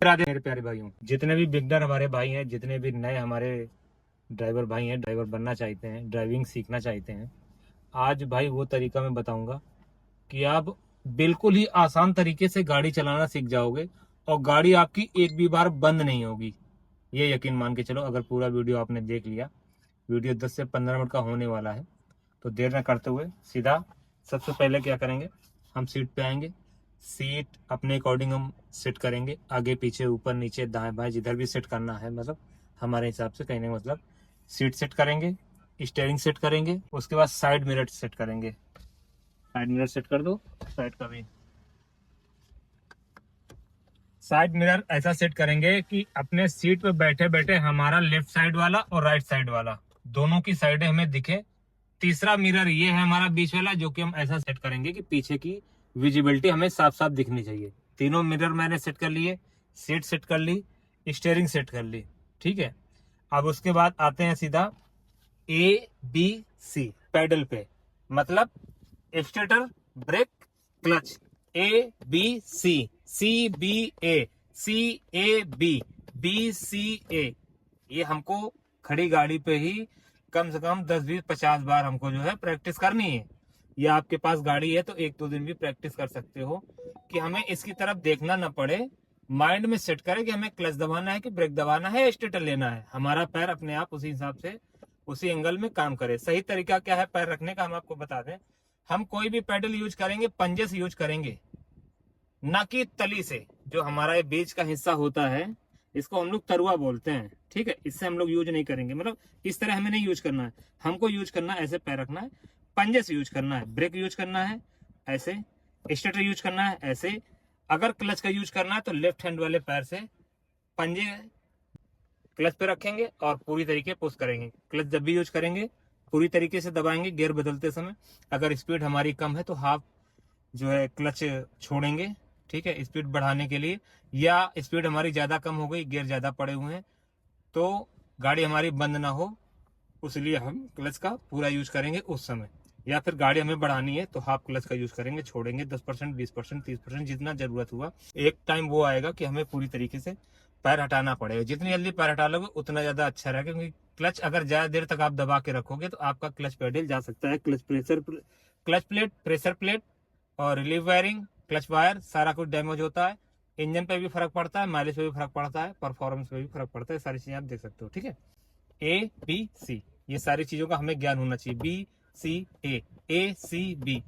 राधे मेरे प्यारे भाइयों, जितने भी बिगनर हमारे भाई हैं, जितने भी नए हमारे ड्राइवर भाई हैं, ड्राइवर बनना चाहते हैं, ड्राइविंग सीखना चाहते हैं, आज भाई वो तरीका मैं बताऊंगा कि आप बिल्कुल ही आसान तरीके से गाड़ी चलाना सीख जाओगे और गाड़ी आपकी एक भी बार बंद नहीं होगी। ये यकीन मान के चलो। अगर पूरा वीडियो आपने देख लिया, वीडियो 10 से 15 मिनट का होने वाला है, तो देर न करते हुए सीधा सबसे पहले क्या करेंगे, हम सीट पे आएंगे। सीट अपने अकॉर्डिंग हम सेट करेंगे, आगे पीछे ऊपर नीचे दाएं बाएं जिधर भी सेट करना है, मतलब हमारे हिसाब से, कहने का मतलब सीट सेट करेंगे, स्टीयरिंग सेट करेंगे, उसके बाद साइड मिरर सेट करेंगे। साइड मिरर सेट कर दो, साइड का भी साइड मिरर ऐसा सेट करेंगे कि अपने सीट पे बैठे बैठे हमारा लेफ्ट साइड वाला और राइट साइड वाला दोनों की साइडें हमें दिखे। तीसरा मिरर ये है हमारा बीच वाला, जो कि हम ऐसा सेट करेंगे कि पीछे की विजिबिलिटी हमें साफ साफ दिखनी चाहिए। तीनों मिरर मैंने सेट कर लिए, सीट सेट कर ली, स्टीयरिंग सेट कर ली। ठीक है, अब उसके बाद आते हैं सीधा ABC पैडल पे, मतलब accelerator, brake, clutch. ABC, CBA, CAB, BCA। ये हमको खड़ी गाड़ी पे ही कम से कम 10 20 50 बार हमको जो है प्रैक्टिस करनी है। या आपके पास गाड़ी है तो 1-2 दिन भी प्रैक्टिस कर सकते हो, कि हमें इसकी तरफ देखना ना पड़े। माइंड में सेट करें कि हमें क्लच दबाना है कि ब्रेक दबाना है, स्टेटर लेना है। हमारा पैर अपने आप उसी हिसाब से उसी एंगल में काम करे। सही तरीका क्या है पैर रखने का, हम आपको बता दें। हम कोई भी पैडल यूज करेंगे पंजे से यूज करेंगे, ना कि तली से। जो हमारा ये बीच का हिस्सा होता है, इसको हम लोग तरुआ बोलते हैं। ठीक है, इससे हम लोग यूज नहीं करेंगे, मतलब इस तरह हमें नहीं यूज करना है। हमको यूज करना है ऐसे, पैर रखना है, पंजे से यूज करना है। ब्रेक यूज करना है ऐसे, स्टेटर यूज करना है ऐसे। अगर क्लच का यूज करना है तो लेफ्ट हैंड वाले पैर से पंजे क्लच पे रखेंगे और पूरी तरीके पुश करेंगे। क्लच जब भी यूज करेंगे पूरी तरीके से दबाएंगे गियर बदलते समय। अगर स्पीड हमारी कम है तो हाफ जो है क्लच छोड़ेंगे, ठीक है, स्पीड बढ़ाने के लिए। या स्पीड हमारी ज्यादा कम हो गई, गियर ज्यादा पड़े हुए हैं, तो गाड़ी हमारी बंद ना हो, उसलिए हम क्लच का पूरा यूज करेंगे उस समय। या फिर गाड़ी हमें बढ़ानी है तो हाफ क्लच का यूज करेंगे, छोड़ेंगे 10%, 20%, 30%, जितना जरूरत हुआ। एक टाइम वो आएगा कि हमें पूरी तरीके से पैर हटाना पड़ेगा। जितनी जल्दी पैर हटा लोगे उतना ज्यादा अच्छा रहेगा, क्योंकि क्लच अगर ज्यादा देर तक आप दबा के रखोगे तो आपका क्लच पेडल जा सकता है। क्लच प्लेट, प्रेशर प्लेट और रिलीव वायरिंग, क्लच वायर, सारा कुछ डैमेज होता है। इंजन पे भी फर्क पड़ता है, माइलेज पे भी फर्क पड़ता है, परफॉर्मेंस पे भी फर्क पड़ता है। सारी चीजें आप देख सकते हो। ठीक है, ABC, ये सारी चीजों का हमें ज्ञान होना चाहिए। BCA, ACB,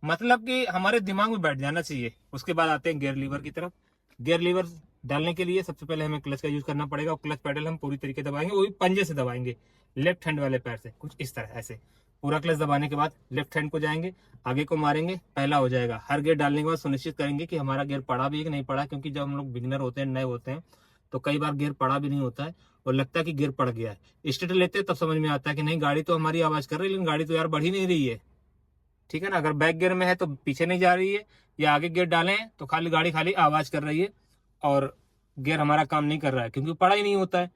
मतलब कि हमारे दिमाग में बैठ जाना चाहिए। उसके बाद आते हैं गियर लीवर की तरफ। गियर लीवर डालने के लिए सबसे पहले हमें क्लच का यूज करना पड़ेगा, और क्लच पेडल हम पूरी तरीके दबाएंगे, वो भी पंजे से दबाएंगे, लेफ्ट हैंड वाले पैर से, कुछ इस तरह ऐसे। पूरा क्लच दबाने के बाद लेफ्ट हैंड को जाएंगे, आगे को मारेंगे, पहला हो जाएगा। हर गियर डालने के बाद सुनिश्चित करेंगे कि हमारा गियर पड़ा भी है कि नहीं पड़ा, क्योंकि जब हम लोग बिगिनर होते हैं, नए होते हैं, तो कई बार गियर पड़ा भी नहीं होता है और लगता है कि गियर पड़ गया है। स्टेटर लेते हैं तब समझ में आता है कि नहीं, गाड़ी तो हमारी आवाज कर रही है, लेकिन गाड़ी तो यार बढ़ ही नहीं रही है। ठीक है ना, अगर बैक गियर में है तो पीछे नहीं जा रही है, या आगे गियर डाले हैं तो खाली गाड़ी खाली आवाज कर रही है और गियर हमारा काम नहीं कर रहा है, क्योंकि पड़ा ही नहीं होता है।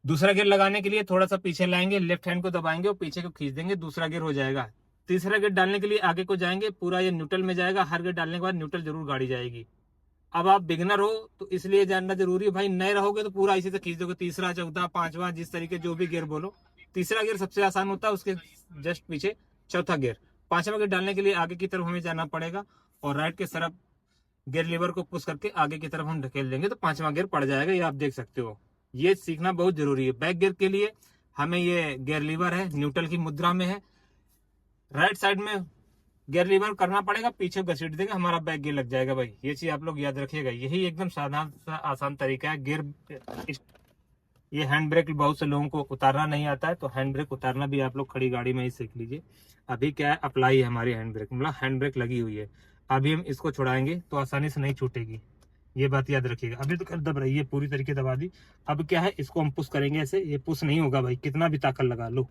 दूसरा गियर लगाने के लिए थोड़ा सा पीछे लाएंगे, लेफ्ट हैंड को दबाएंगे और पीछे को खींच देंगे, दूसरा गियर हो जाएगा। तीसरा गियर डालने के लिए आगे को जाएंगे, पूरा ये न्यूट्रल में जाएगा। हर गियर डालने के बाद न्यूट्रल जरूर गाड़ी जाएगी। अब आप बिगनर हो तो इसलिए जानना जरूरी है भाई, नए रहोगे तो पूरा इसी से खींच दोगे, तीसरा, चौथा, पांचवा, जिस तरीके जो भी गियर बोलो। तीसरा गियर सबसे आसान होता है, उसके जस्ट पीछे चौथा गियर। पांचवा गियर डालने के लिए आगे की तरफ हमें जाना पड़ेगा और राइट के तरफ गियर लीवर को पुश करके आगे की तरफ हम ढकेल देंगे तो पांचवा गियर पड़ जाएगा। ये आप देख सकते हो, ये सीखना बहुत जरूरी है। बैक गियर के लिए हमें ये गियर लीवर है, न्यूट्रल की मुद्रा में है, राइट साइड में गियर लीवर करना पड़ेगा, पीछे घसीट देगा, हमारा बैक गियर लग जाएगा। भाई ये चीज आप लोग याद रखिएगा, यही एकदम साधारण सा आसान तरीका है। गियर, ये हैंड ब्रेक बहुत से लोगों को उतारना नहीं आता है, तो हैंड ब्रेक उतारना भी आप लोग खड़ी गाड़ी में ही सीख लीजिए। अभी क्या है, अप्लाई है हमारी हैंड ब्रेक, मतलब हैंड ब्रेक लगी हुई है। अभी हम इसको छुड़ाएंगे तो आसानी से नहीं छूटेगी, ये बात याद रखिएगा। अभी तो दब रही है, पूरी तरीके दबा दी। अब क्या है, इसको हम पुश करेंगे ऐसे, ये पुश नहीं होगा भाई, कितना भी ताकत लगा लो।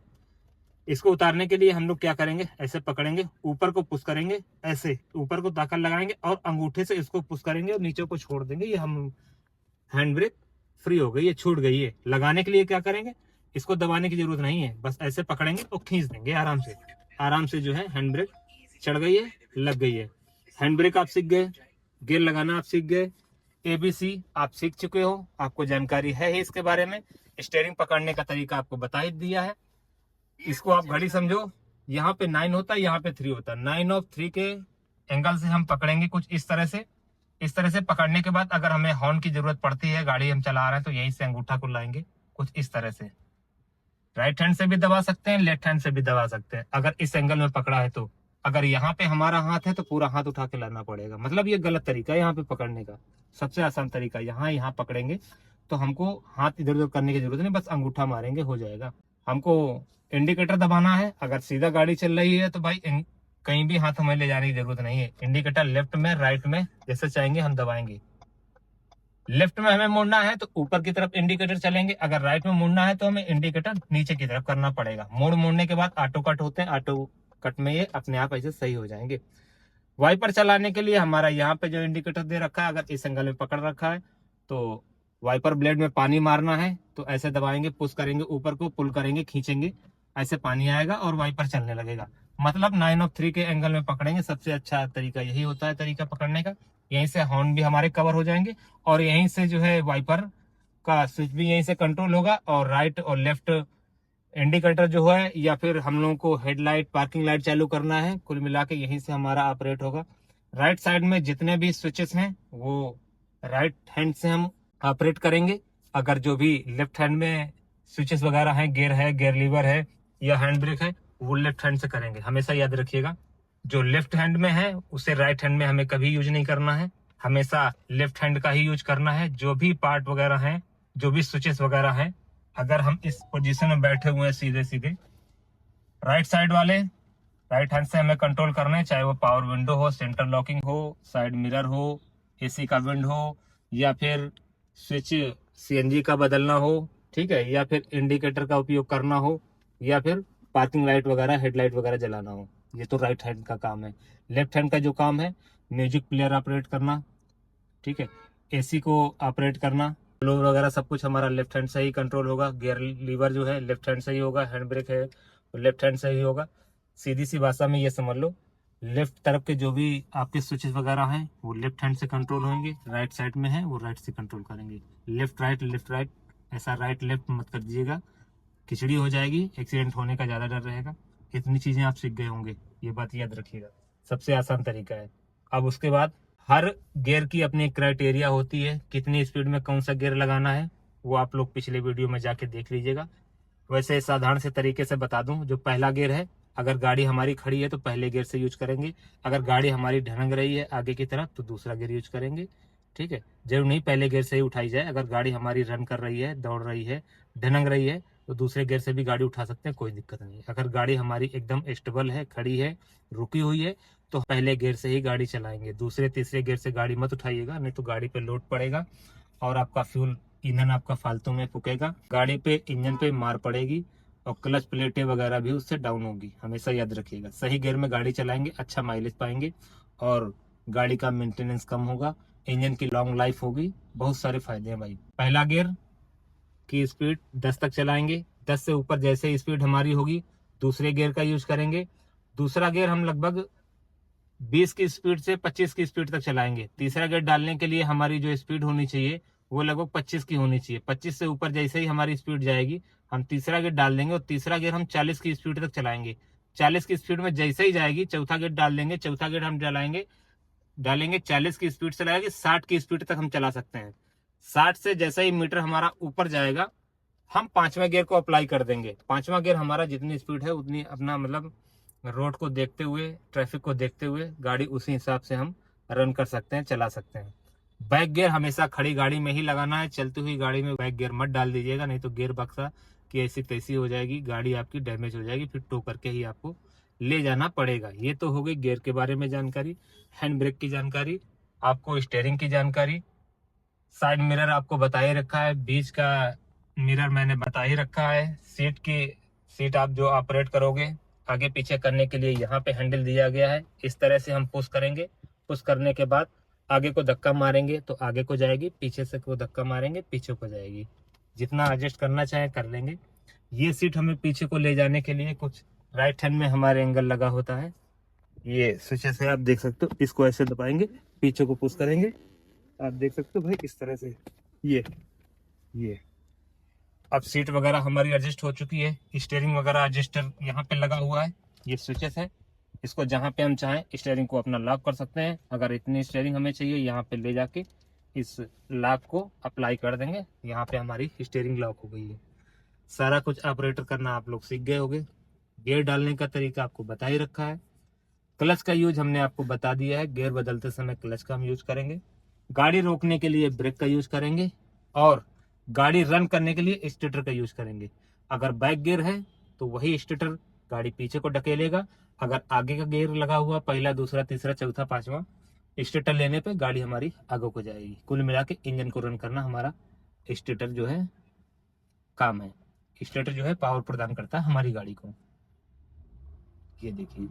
इसको उतारने के लिए हम लोग क्या करेंगे, ऐसे पकड़ेंगे, ऊपर को पुश करेंगे, ऐसे ऊपर को ताकत लगाएंगे और अंगूठे से इसको पुश करेंगे और नीचे को छोड़ देंगे। ये हम हैंड ब्रेक फ्री हो गई है, छूट गई है। लगाने के लिए क्या करेंगे, इसको दबाने की जरूरत नहीं है, बस ऐसे पकड़ेंगे और खींच देंगे आराम से। आराम से जो है हैंड ब्रेक चढ़ गई है, लग गई है। हैंड ब्रेक आप सीख गए, गियर लगाना आप सीख गए, ABC आप सीख चुके हो, आपको जानकारी है ही इसके बारे में। स्टेयरिंग पकड़ने का तरीका आपको बता ही दिया है। इसको आप घड़ी समझो, यहाँ पे 9 होता है, यहाँ पे 3 होता है। 9 और 3 के एंगल से हम पकड़ेंगे कुछ इस तरह से। इस तरह से पकड़ने के बाद अगर हमें हॉर्न की जरूरत पड़ती है, गाड़ी हम चला रहे हैं, तो यहीं से अंगूठा को लाएंगे कुछ इस तरह से। राइट हैंड से भी दबा सकते हैं, लेफ्ट हैंड से भी दबा सकते हैं अगर इस एंगल में पकड़ा है तो। अगर यहाँ पे हमारा हाथ है तो पूरा हाथ उठा के लाना पड़ेगा, मतलब ये गलत तरीका है यहाँ पे पकड़ने का। सबसे आसान तरीका यहाँ पकड़ेंगे तो हमको हाथ इधर उधर करने की जरूरत नहीं, बस अंगूठा मारेंगे हो जाएगा। हमको इंडिकेटर दबाना है, अगर सीधा गाड़ी चल रही है तो भाई कहीं भी हाथ हमें ले जाने की जरूरत नहीं है। इंडिकेटर लेफ्ट में राइट में जैसे चाहेंगे हम दबाएंगे। लेफ्ट में हमें मुड़ना है तो ऊपर की तरफ इंडिकेटर चलेंगे, अगर राइट में मुड़ना है तो हमें इंडिकेटर नीचे की तरफ करना पड़ेगा। मुड़ने के बाद ऑटो कट होते हैं, ऑटो कट में ये अपने आप ऐसे सही हो जाएंगे। वाइपर चलाने के लिए हमारा यहाँ पे जो इंडिकेटर दे रखा है, अगर इस एंगल में पकड़ रखा है तो वाइपर ब्लेड में पानी मारना है तो ऐसे दबाएंगे, पुश करेंगे ऊपर को, पुल करेंगे, खींचेंगे, ऐसे पानी आएगा और वाइपर चलने लगेगा। मतलब 9 और 3 के एंगल में पकड़ेंगे, सबसे अच्छा तरीका यही होता है तरीका पकड़ने का। यहीं से हॉर्न भी हमारे कवर हो जाएंगे और यहीं से जो है वाइपर का स्विच भी यहीं से कंट्रोल होगा। और राइट और लेफ्ट इंडिकेटर जो है या फिर हम लोगों को हेडलाइट पार्किंग लाइट चालू करना है, कुल मिला के यहीं से हमारा ऑपरेट होगा। राइट साइड में जितने भी स्विचेस हैं वो राइट हैंड से हम ऑपरेट करेंगे। अगर जो भी लेफ्ट हैंड में स्विचेस वगैरह हैं, गियर है, गियर लीवर है या हैंड ब्रेक है, वो लेफ्ट हैंड से करेंगे। हमेशा याद रखिएगा, जो लेफ्ट हैंड में है उसे राइट हैंड में हमें कभी यूज नहीं करना है, हमेशा लेफ्ट हैंड का ही यूज करना है। जो भी पार्ट वगैरह हैं, जो भी स्विचेस वगैरह हैं, अगर हम इस पोजीशन में बैठे हुए हैं सीधे सीधे, राइट साइड वाले राइट हैंड से हमें कंट्रोल करना है, चाहे वो पावर विंडो हो, सेंटर लॉकिंग हो, साइड मिरर हो, एसी का विंड हो, या फिर स्विच सीएनजी का बदलना हो, ठीक है, या फिर इंडिकेटर का उपयोग करना हो, या फिर पार्किंग लाइट वगैरह हेडलाइट वगैरह जलाना हो। ये तो राइट हैंड का काम है। लेफ्ट हैंड का जो काम है, म्यूजिक प्लेयर ऑपरेट करना, ठीक है, एसी को ऑपरेट करना, फ्लोर वगैरह सब कुछ हमारा लेफ्ट हैंड से ही कंट्रोल होगा। गियर लीवर जो है लेफ्ट हैंड से ही होगा, हैंड ब्रेक है तो लेफ्ट हैंड से ही होगा। सीधी सी भाषा में ये समझ लो, लेफ्ट तरफ के जो भी आपके स्विचेस वगैरह हैं वो लेफ्ट हैंड से कंट्रोल होंगे, राइट साइड में है वो राइट से कंट्रोल करेंगे। लेफ्ट राइट, ऐसा राइट लेफ्ट मत कर दीजिएगा, खिचड़ी हो जाएगी, एक्सीडेंट होने का ज्यादा डर रहेगा। इतनी चीजें आप सीख गए होंगे, ये बात याद रखिएगा, सबसे आसान तरीका है। अब उसके बाद हर गियर की अपनी क्राइटेरिया होती है, कितनी स्पीड में कौन सा गियर लगाना है वो आप लोग पिछले वीडियो में जाके देख लीजिएगा। वैसे साधारण से तरीके से बता दूं, जो पहला गियर है, अगर गाड़ी हमारी खड़ी है तो पहले गियर से यूज करेंगे, अगर गाड़ी हमारी ढनक रही है आगे की तरफ तो दूसरा गियर यूज करेंगे, ठीक है। जरूर नहीं पहले गियर से ही उठाई जाए, अगर गाड़ी हमारी रन कर रही है, दौड़ रही है, ढनक रही है तो दूसरे गियर से भी गाड़ी उठा सकते हैं, कोई दिक्कत नहीं। अगर गाड़ी हमारी एकदम स्टेबल है, खड़ी है, रुकी हुई है, तो पहले गियर से ही गाड़ी चलाएंगे। दूसरे तीसरे गियर से गाड़ी मत उठाइएगा, नहीं तो गाड़ी पे लोड पड़ेगा और आपका फ्यूल ईंधन आपका फालतू में फूकेगा, गाड़ी पे इंजन पे मार पड़ेगी और क्लच प्लेटें वगैरह भी उससे डाउन होगी। हमेशा याद रखिएगा, सही गियर में गाड़ी चलाएंगे, अच्छा माइलेज पाएंगे और गाड़ी का मेंटेनेंस कम होगा, इंजन की लॉन्ग लाइफ होगी, बहुत सारे फायदे हैं भाई। पहला गियर की स्पीड 10 तक चलाएंगे, 10 से ऊपर जैसे स्पीड हमारी होगी दूसरे गियर का यूज करेंगे। दूसरा गियर हम लगभग 20 की स्पीड से 25 की स्पीड तक चलाएंगे। तीसरा गियर डालने के लिए हमारी जो स्पीड होनी चाहिए वो लगभग 25 की होनी चाहिए। 25 से ऊपर जैसे ही हमारी स्पीड जाएगी हम तीसरा गियर डाल देंगे और तीसरा गियर हम 40 की स्पीड तक चलाएंगे। 40 की स्पीड में जैसे ही जाएगी चौथा गियर डाल देंगे, चौथा गियर हम डालेंगे 40 की स्पीड से लगाएगी 60 की स्पीड तक हम चला सकते हैं। 60 से जैसे ही मीटर हमारा ऊपर जाएगा हम पांचवें गियर को अप्लाई कर देंगे। पांचवा गियर हमारा जितनी स्पीड है उतनी अपना मतलब रोड को देखते हुए, ट्रैफिक को देखते हुए गाड़ी उसी हिसाब से हम रन कर सकते हैं, चला सकते हैं। बैक गियर हमेशा खड़ी गाड़ी में ही लगाना है, चलती हुई गाड़ी में बैक गियर मत डाल दीजिएगा, नहीं तो गियर बक्सा की ऐसी तैसी हो जाएगी, गाड़ी आपकी डैमेज हो जाएगी, फिर टो करके ही आपको ले जाना पड़ेगा। ये तो हो गई गियर के बारे में जानकारी, हैंड ब्रेक की जानकारी, आपको स्टीयरिंग की जानकारी, साइड मिरर आपको बता ही रखा है, बीच का मिरर मैंने बता ही रखा है। सीट आप जो ऑपरेट करोगे आगे पीछे करने के लिए यहाँ पे हैंडल दिया गया है, इस तरह से हम पुश करेंगे, पुश करने के बाद आगे को धक्का मारेंगे तो आगे को जाएगी, पीछे से को धक्का मारेंगे पीछे को जाएगी। जितना एडजस्ट करना चाहे कर लेंगे। ये सीट हमें पीछे को ले जाने के लिए कुछ राइट हैंड में हमारे एंगल लगा होता है, ये स्विच से आप देख सकते हो, इसको ऐसे दबाएंगे, पीछे को पुश करेंगे आप देख सकते हो भाई इस तरह से। ये अब सीट वगैरह हमारी एडजस्ट हो चुकी है, स्टीयरिंग वगैरह एडजस्टर यहाँ पे लगा हुआ है, ये स्विचेस है, इसको जहाँ पे हम चाहें स्टीयरिंग को अपना लॉक कर सकते हैं। अगर इतनी स्टीयरिंग हमें चाहिए, यहाँ पे ले जाके इस लॉक को अप्लाई कर देंगे, यहाँ पे हमारी स्टीयरिंग लॉक हो गई है। सारा कुछ ऑपरेटर करना आप लोग सीख गए होंगे। गियर डालने का तरीका आपको बता ही रखा है। क्लच का यूज हमने आपको बता दिया है, गियर बदलते समय क्लच का हम यूज करेंगे। गाड़ी रोकने के लिए ब्रेक का यूज करेंगे और गाड़ी रन करने के लिए स्टेटर का यूज करेंगे। अगर बैक गियर है तो वही स्टेटर गाड़ी पीछे को ढकेलेगा। अगर आगे का गियर लगा हुआ, पहला दूसरा तीसरा चौथा पांचवा, स्टेटर लेने पे गाड़ी हमारी आगे को जाएगी। कुल मिला के इंजन को रन करना हमारा स्टेटर जो है काम है। स्टेटर जो है पावर प्रदान करता है हमारी गाड़ी को। ये देखिए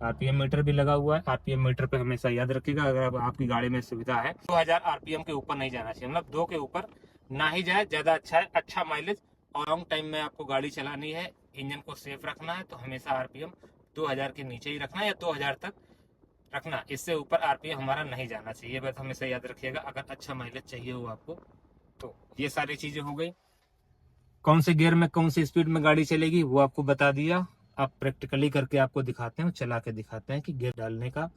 आरपीएम मीटर भी लगा हुआ है। आरपीएम मीटर पे हमेशा याद रखिएगा, अगर आपकी गाड़ी में सुविधा है 2000 आरपीएम के ऊपर नहीं जाना चाहिए, मतलब 2 के ऊपर ना ही जाए, ज्यादा अच्छा है। अच्छा माइलेज और लॉन्ग टाइम में आपको गाड़ी चलानी है, इंजन को सेफ रखना है, तो हमेशा आरपीएम 2000 के नीचे ही रखना है या 2000 तक रखना। इससे ऊपर आरपीएम हमारा नहीं जाना चाहिए, बस हमेशा याद रखिएगा अगर अच्छा माइलेज चाहिए हो आपको तो। ये सारी चीजें हो गई। कौन से गियर में कौन सी स्पीड में गाड़ी चलेगी वो आपको बता दिया। आप प्रैक्टिकली करके आपको दिखाते हैं, चला के दिखाते हैं कि गियर डालने का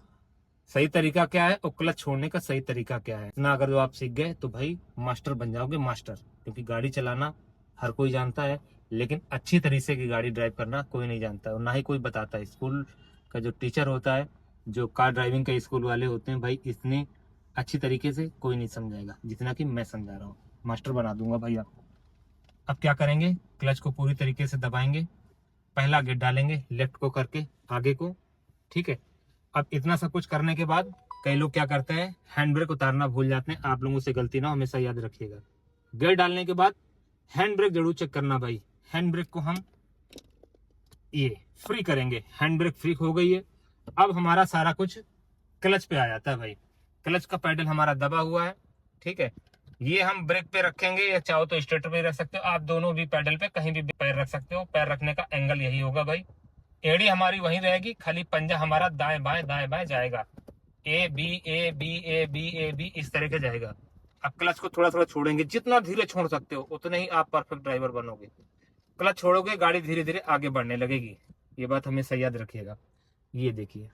सही तरीका क्या है और क्लच छोड़ने का सही तरीका क्या है। इतना अगर जो आप सीख गए तो भाई मास्टर बन जाओगे, मास्टर। क्योंकि गाड़ी चलाना हर कोई जानता है, लेकिन अच्छी तरीके की गाड़ी ड्राइव करना कोई नहीं जानता और ना ही कोई बताता है। स्कूल का जो टीचर होता है, जो कार ड्राइविंग के स्कूल वाले होते हैं, भाई इतनी अच्छी तरीके से कोई नहीं समझाएगा जितना कि मैं समझा रहा हूँ। मास्टर बना दूंगा भाई आपको। अब क्या करेंगे, क्लच को पूरी तरीके से दबाएंगे, पहला गियर डालेंगे लेफ्ट को करके आगे को, ठीक है। अब इतना सब कुछ करने के बाद कई लोग क्या करते हैं, हैंड ब्रेक उतारना भूल जाते हैं। आप लोगों से गलती ना हो, हमेशा याद रखिएगा। गियर डालने के बाद हैंड ब्रेक जरूर चेक करना भाई। हैंड ब्रेक को हम ये फ्री करेंगे, हैंड ब्रेक फ्री हो गई है। अब हमारा सारा कुछ क्लच पे आ जाता है भाई। क्लच का पैडल हमारा दबा हुआ है, ठीक है। ये हम ब्रेक पे रखेंगे या चाहो तो स्टेटर पे रख सकते हो, आप दोनों भी पैडल पे कहीं भी पैर रख सकते हो। पैर रखने का एंगल यही होगा भाई। एड़ी हमारी वहीं रहेगी, खाली पंजा हमारा दाएं बाएं जाएगा। A B A B A B A B इस तरह के जाएगा। अब क्लच को थोड़ा थोड़ा छोड़ेंगे, जितना धीरे छोड़ सकते हो उतने ही आप परफेक्ट ड्राइवर बनोगे। क्लच छोड़ोगे गाड़ी धीरे धीरे आगे बढ़ने लगेगी, ये बात हमेशा याद रखिएगा। ये देखिए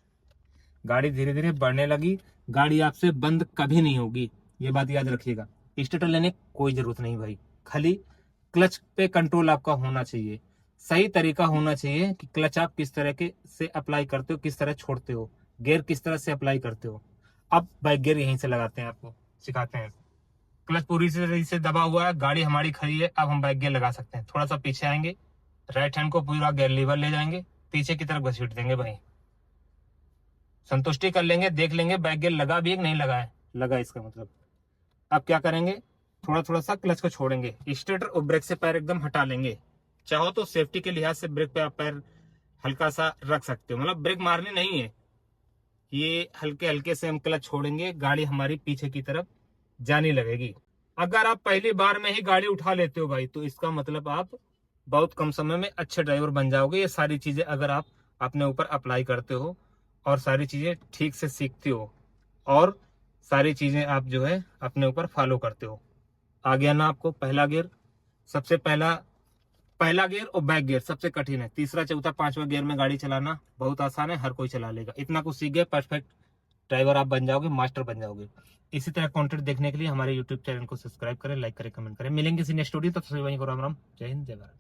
गाड़ी धीरे धीरे बढ़ने लगी, गाड़ी आपसे बंद कभी नहीं होगी, ये बात याद रखिएगा। स्टेटर लेने की कोई जरूरत नहीं भाई, खाली क्लच पे कंट्रोल आपका होना चाहिए। सही तरीका होना चाहिए कि क्लच आप किस तरह के से अप्लाई करते हो, किस तरह छोड़ते हो, गियर किस तरह से अप्लाई करते हो। अब बैक गियर यहीं से लगाते हैं, आपको सिखाते हैं। क्लच पूरी तरह से दबा हुआ है, गाड़ी हमारी खड़ी है, अब हम बैक गियर लगा सकते हैं। थोड़ा सा पीछे आएंगे, राइट हैंड को पूरा गियर लीवर ले जाएंगे, पीछे की तरफ घसीट देंगे भाई। संतुष्टि कर लेंगे, देख लेंगे बैक गियर लगा भी है कि नहीं लगा है, लगा इसका मतलब। अब क्या करेंगे, थोड़ा थोड़ा सा क्लच को छोड़ेंगे, स्टेटर और ब्रेक से पैर एकदम हटा लेंगे। चाहो तो सेफ्टी के लिहाज से ब्रेक पे आप पैर हल्का सा रख सकते हो, मतलब ब्रेक मारनी नहीं है। ये हल्के हल्के से हम क्लच छोड़ेंगे, गाड़ी हमारी पीछे की तरफ जाने लगेगी। अगर आप पहली बार में ही गाड़ी उठा लेते हो भाई, तो इसका मतलब आप बहुत कम समय में अच्छे ड्राइवर बन जाओगे। ये सारी चीजें अगर आप अपने ऊपर अप्लाई करते हो और सारी चीजें ठीक से सीखते हो और सारी चीजें आप जो है अपने ऊपर फॉलो करते हो। आ गया ना आपको पहला गियर, सबसे पहला गियर और बैक गियर सबसे कठिन है। तीसरा चौथा पांचवा गियर में गाड़ी चलाना बहुत आसान है, हर कोई चला लेगा। इतना कुछ सीख गए, परफेक्ट ड्राइवर आप बन जाओगे, मास्टर बन जाओगे। इसी तरह कंटेंट देखने के लिए हमारे यूट्यूब चैनल को सब्सक्राइब करें, लाइक करें, कमेंट करें। मिलेंगे किसी नेक्स्ट वीडियो, तब तक वहीं को राम राम, जय हिंद, जय भारत।